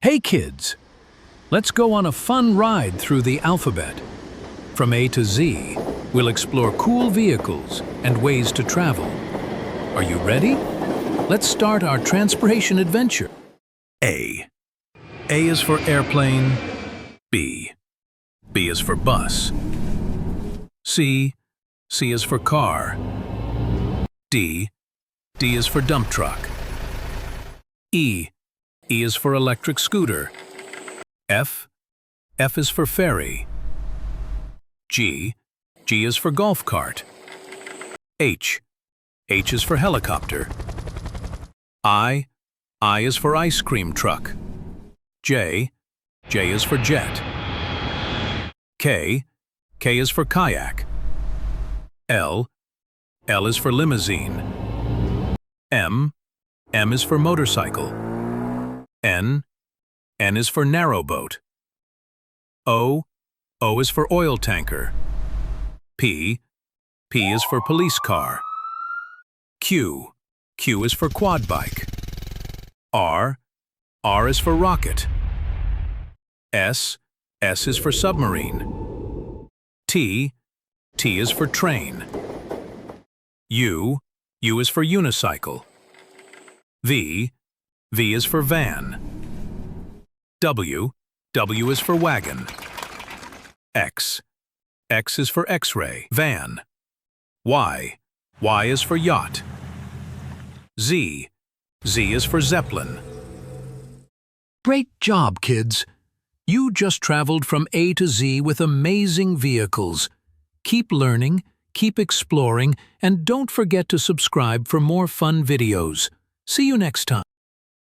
Hey kids, let's go on a fun ride through the alphabet. From A to Z, we'll explore cool vehicles and ways to travel. Are you ready? Let's start our transportation adventure. A. A is for airplane. B. B is for bus. C. C is for car. D. D is for dump truck. E. E is for electric scooter. F. F is for ferry. G. G is for golf cart. H. H is for helicopter. I. I is for ice cream truck. J. J is for jet. K. K is for kayak. L. L is for limousine. M. M is for motorcycle. N. N is for narrowboat. O. O is for oil tanker. P. P is for police car. Q. Q is for quad bike. R. R is for rocket. S. S is for submarine. T. T is for train. U. U is for unicycle. V. V is for van. W. W is for wagon. X. X is for X-ray, van. Y. Y is for yacht. Z. Z is for Zeppelin. Great job, kids! You just traveled from A to Z with amazing vehicles. Keep learning, keep exploring, and don't forget to subscribe for more fun videos. See you next time.